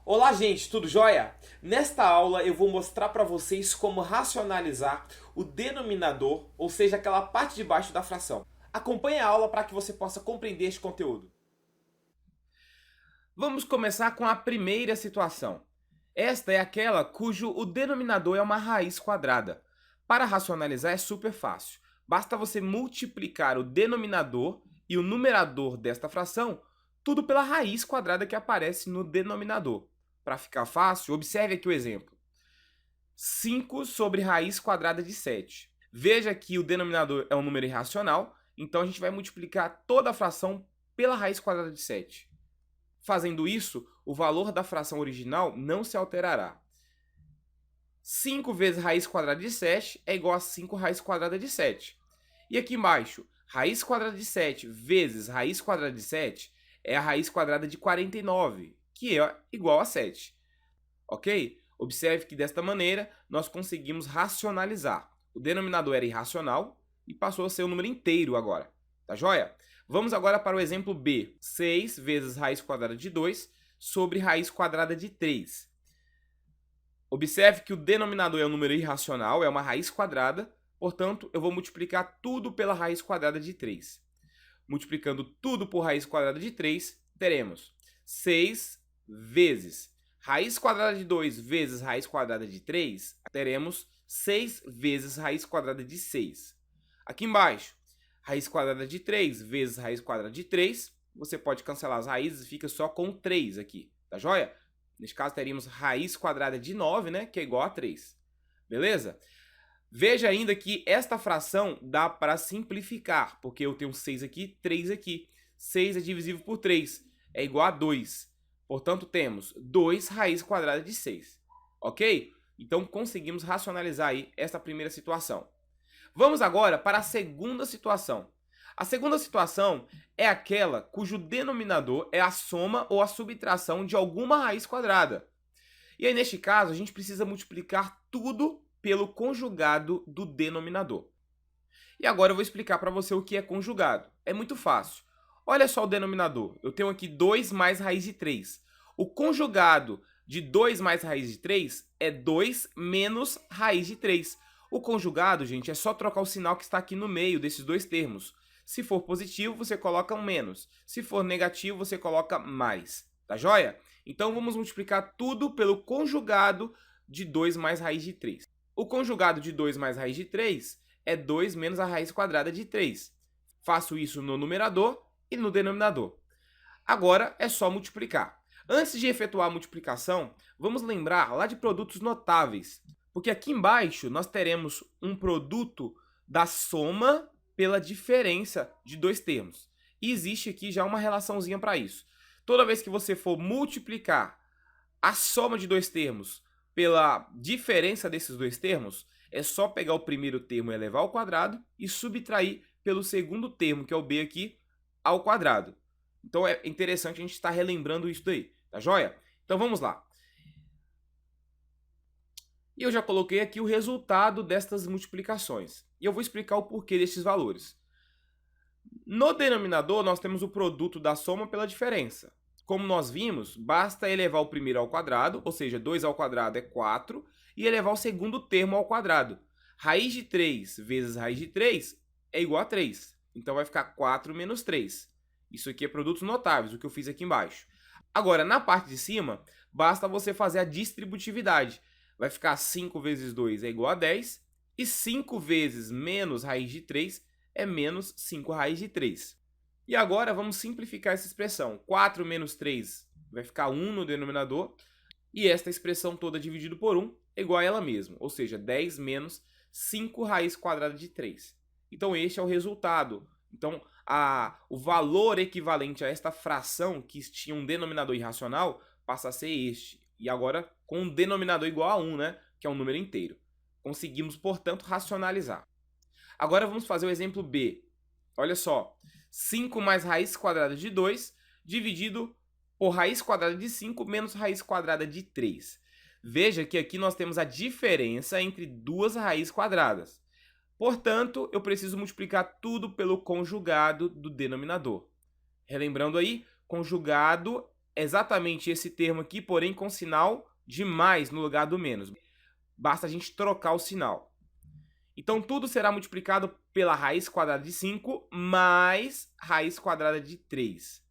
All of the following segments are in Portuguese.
Olá, gente, tudo jóia? Nesta aula eu vou mostrar para vocês como racionalizar o denominador, ou seja, aquela parte de baixo da fração. Acompanhe a aula para que você possa compreender este conteúdo. Vamos começar com a primeira situação. Esta é aquela cujo o denominador é uma raiz quadrada. Para racionalizar é super fácil. Basta você multiplicar o denominador e o numerador desta fração, tudo pela raiz quadrada que aparece no denominador. Para ficar fácil, observe aqui o exemplo. 5 sobre raiz quadrada de 7. Veja que o denominador é um número irracional, então a gente vai multiplicar toda a fração pela raiz quadrada de 7. Fazendo isso, o valor da fração original não se alterará. 5 vezes raiz quadrada de 7 é igual a 5 raiz quadrada de 7. E aqui embaixo, raiz quadrada de 7 vezes raiz quadrada de 7 é a raiz quadrada de 49, que é igual a 7. Ok? Observe que desta maneira nós conseguimos racionalizar. O denominador era irracional e passou a ser um número inteiro agora. Tá joia? Vamos agora para o exemplo B. 6 vezes raiz quadrada de 2 sobre raiz quadrada de 3. Observe que o denominador é um número irracional, é uma raiz quadrada, portanto, eu vou multiplicar tudo pela raiz quadrada de 3. Multiplicando tudo por raiz quadrada de 3, teremos 6 vezes raiz quadrada de 2 vezes raiz quadrada de 3, teremos 6 vezes raiz quadrada de 6. Aqui embaixo, raiz quadrada de 3 vezes raiz quadrada de 3, você pode cancelar as raízes e fica só com 3 aqui, tá joia? Neste caso, teríamos raiz quadrada de 9, né, que é igual a 3. Beleza? Veja ainda que esta fração dá para simplificar, porque eu tenho 6 aqui, 3 aqui. 6 é divisível por 3, é igual a 2. Portanto, temos 2 raiz quadrada de 6. Ok? Então, conseguimos racionalizar aí esta primeira situação. Vamos agora para a segunda situação. A segunda situação é aquela cujo denominador é a soma ou a subtração de alguma raiz quadrada. E aí, neste caso, a gente precisa multiplicar tudo pelo conjugado do denominador. E agora eu vou explicar para você o que é conjugado. É muito fácil. Olha só o denominador. Eu tenho aqui 2 mais raiz de 3. O conjugado de 2 mais raiz de 3 é 2 menos raiz de 3. O conjugado, gente, é só trocar o sinal que está aqui no meio desses dois termos. Se for positivo, você coloca um menos. Se for negativo, você coloca mais. Tá joia? Então, vamos multiplicar tudo pelo conjugado de 2 mais raiz de 3. O conjugado de 2 mais raiz de 3 é 2 menos a raiz quadrada de 3. Faço isso no numerador e no denominador. Agora é só multiplicar. Antes de efetuar a multiplicação, vamos lembrar lá de produtos notáveis. Porque aqui embaixo nós teremos um produto da soma pela diferença de dois termos. E existe aqui já uma relaçãozinha para isso. Toda vez que você for multiplicar a soma de dois termos pela diferença desses dois termos, é só pegar o primeiro termo e elevar ao quadrado e subtrair pelo segundo termo, que é o b aqui, ao quadrado. Então é interessante a gente estar relembrando isso daí, tá joia? Então vamos lá. E eu já coloquei aqui o resultado destas multiplicações. E eu vou explicar o porquê desses valores. No denominador, nós temos o produto da soma pela diferença. Como nós vimos, basta elevar o primeiro ao quadrado, ou seja, 2 ao quadrado é 4, e elevar o segundo termo ao quadrado. Raiz de 3 vezes raiz de 3 é igual a 3. Então vai ficar 4 menos 3. Isso aqui é produtos notáveis, o que eu fiz aqui embaixo. Agora, na parte de cima, basta você fazer a distributividade. Vai ficar 5 vezes 2 é igual a 10, e 5 vezes menos raiz de 3 é menos 5 raiz de 3. E agora vamos simplificar essa expressão. 4 menos 3 vai ficar 1 no denominador, e esta expressão toda dividida por 1 é igual a ela mesma, ou seja, 10 menos 5 raiz quadrada de 3. Então este é o resultado. Então o valor equivalente a esta fração que tinha um denominador irracional passa a ser este. E agora com um denominador igual a 1, né, que é um número inteiro. Conseguimos, portanto, racionalizar. Agora vamos fazer o exemplo B. Olha só, 5 mais raiz quadrada de 2 dividido por raiz quadrada de 5 menos raiz quadrada de 3. Veja que aqui nós temos a diferença entre duas raízes quadradas. Portanto, eu preciso multiplicar tudo pelo conjugado do denominador. Relembrando aí, conjugado exatamente esse termo aqui, porém com sinal de mais no lugar do menos. Basta a gente trocar o sinal. Então, tudo será multiplicado pela raiz quadrada de 5 mais raiz quadrada de 3.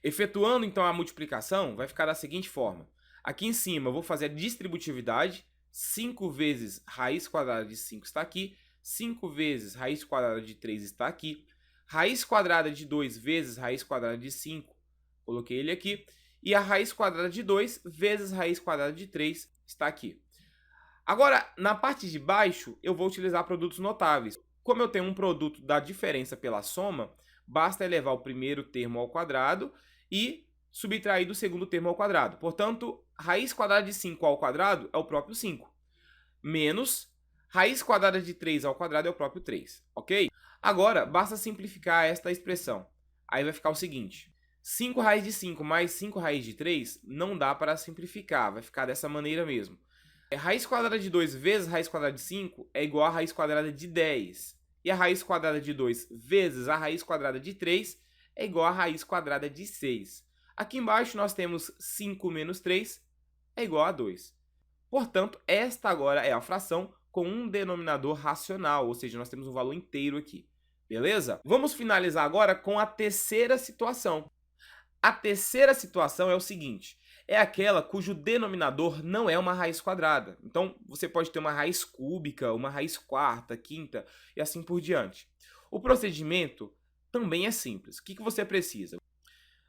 Efetuando, então, a multiplicação, vai ficar da seguinte forma. Aqui em cima, eu vou fazer a distributividade. 5 vezes raiz quadrada de 5 está aqui. 5 vezes raiz quadrada de 3 está aqui. Raiz quadrada de 2 vezes raiz quadrada de 5, coloquei ele aqui. E a raiz quadrada de 2 vezes raiz quadrada de 3 está aqui. Agora, na parte de baixo, eu vou utilizar produtos notáveis. Como eu tenho um produto da diferença pela soma, basta elevar o primeiro termo ao quadrado e subtrair do segundo termo ao quadrado. Portanto, raiz quadrada de 5 ao quadrado é o próprio 5. Menos raiz quadrada de 3 ao quadrado é o próprio 3, ok? Agora, basta simplificar esta expressão. Aí vai ficar o seguinte. 5 raiz de 5 mais 5 raiz de 3 não dá para simplificar, vai ficar dessa maneira mesmo. Raiz quadrada de 2 vezes raiz quadrada de 5 é igual a raiz quadrada de 10. E a raiz quadrada de 2 vezes a raiz quadrada de 3 é igual a raiz quadrada de 6. Aqui embaixo nós temos 5 menos 3 é igual a 2. Portanto, esta agora é a fração com um denominador racional, ou seja, nós temos um valor inteiro aqui. Beleza? Vamos finalizar agora com a terceira situação. A terceira situação é o seguinte. É aquela cujo denominador não é uma raiz quadrada. Então, você pode ter uma raiz cúbica, uma raiz quarta, quinta e assim por diante. O procedimento também é simples. O que você precisa?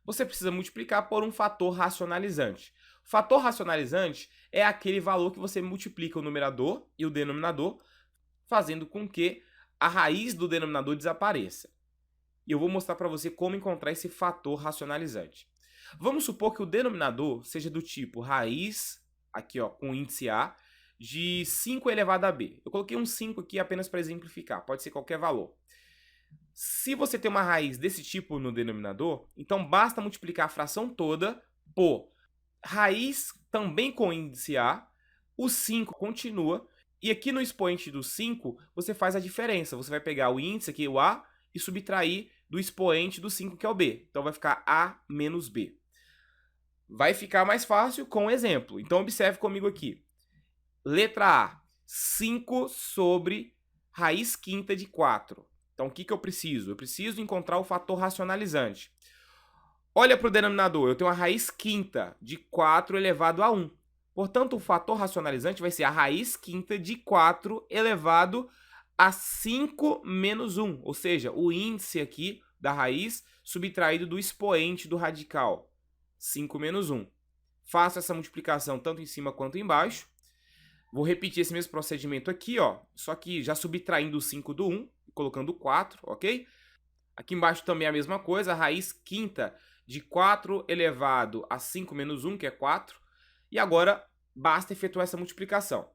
Você precisa multiplicar por um fator racionalizante. O fator racionalizante é aquele valor que você multiplica o numerador e o denominador, fazendo com que a raiz do denominador desapareça. E eu vou mostrar para você como encontrar esse fator racionalizante. Vamos supor que o denominador seja do tipo raiz, aqui ó, com índice A, de 5 elevado a B. Eu coloquei um 5 aqui apenas para exemplificar, pode ser qualquer valor. Se você tem uma raiz desse tipo no denominador, então basta multiplicar a fração toda por raiz também com índice A, o 5 continua, e aqui no expoente do 5 você faz a diferença. Você vai pegar o índice aqui, o A, e subtrair do expoente do 5, que é o B. Então vai ficar A menos B. Vai ficar mais fácil com um exemplo. Então observe comigo aqui. Letra A, 5 sobre raiz quinta de 4. Então o que eu preciso? Eu preciso encontrar o fator racionalizante. Olha para o denominador, eu tenho a raiz quinta de 4 elevado a 1. Portanto, o fator racionalizante vai ser a raiz quinta de 4 elevado a 5 menos 1. Ou seja, o índice aqui da raiz subtraído do expoente do radical. 5 menos 1. Faço essa multiplicação tanto em cima quanto embaixo. Vou repetir esse mesmo procedimento aqui, ó, só que já subtraindo o 5 do 1 e colocando 4, ok? Aqui embaixo também é a mesma coisa, a raiz quinta de 4 elevado a 5 menos 1, que é 4. E agora basta efetuar essa multiplicação.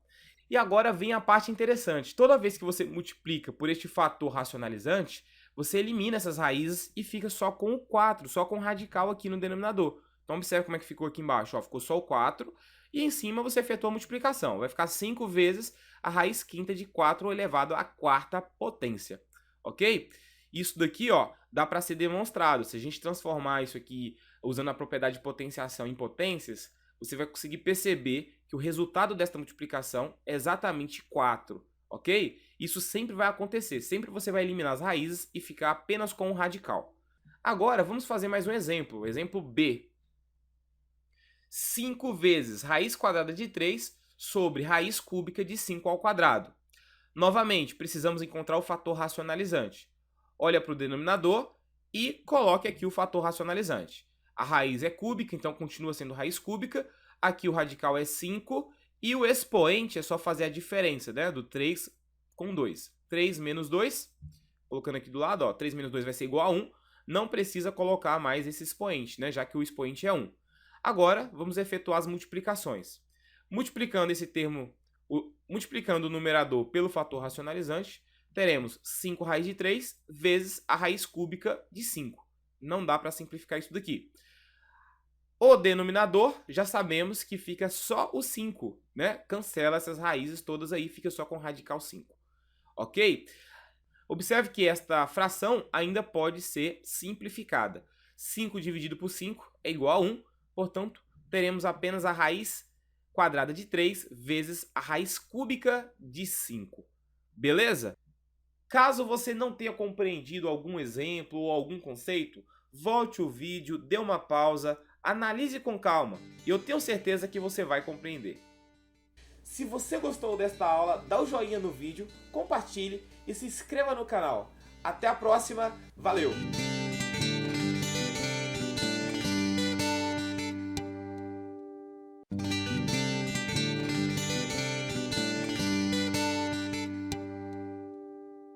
E agora vem a parte interessante. Toda vez que você multiplica por este fator racionalizante, você elimina essas raízes e fica só com o 4, só com o radical aqui no denominador. Então observe como é que ficou aqui embaixo. Ó, ficou só o 4 e em cima você efetua a multiplicação. Vai ficar 5 vezes a raiz quinta de 4 elevado à quarta potência. Ok? Isso daqui ó, dá para ser demonstrado. Se a gente transformar isso aqui usando a propriedade de potenciação em potências, você vai conseguir perceber que o resultado desta multiplicação é exatamente 4. Ok? Isso sempre vai acontecer. Sempre você vai eliminar as raízes e ficar apenas com o radical. Agora vamos fazer mais um exemplo. O exemplo B. 5 vezes raiz quadrada de 3 sobre raiz cúbica de 5 ao quadrado. Novamente, precisamos encontrar o fator racionalizante. Olha para o denominador e coloque aqui o fator racionalizante. A raiz é cúbica, então continua sendo raiz cúbica. Aqui o radical é 5 e o expoente é só fazer a diferença, né, do 3 com 2. 3 menos 2, colocando aqui do lado, ó, 3 menos 2 vai ser igual a 1. Não precisa colocar mais esse expoente, né, já que o expoente é 1. Agora, vamos efetuar as multiplicações. Multiplicando esse termo, multiplicando o numerador pelo fator racionalizante, teremos 5 raiz de 3 vezes a raiz cúbica de 5. Não dá para simplificar isso daqui. O denominador, já sabemos que fica só o 5, né? Cancela essas raízes todas aí, fica só com radical 5. Ok? Observe que esta fração ainda pode ser simplificada. 5 dividido por 5 é igual a 1. Portanto, teremos apenas a raiz quadrada de 3 vezes a raiz cúbica de 5. Beleza? Caso você não tenha compreendido algum exemplo ou algum conceito, volte o vídeo, dê uma pausa, analise com calma e eu tenho certeza que você vai compreender. Se você gostou desta aula, dá o joinha no vídeo, compartilhe e se inscreva no canal. Até a próxima, valeu!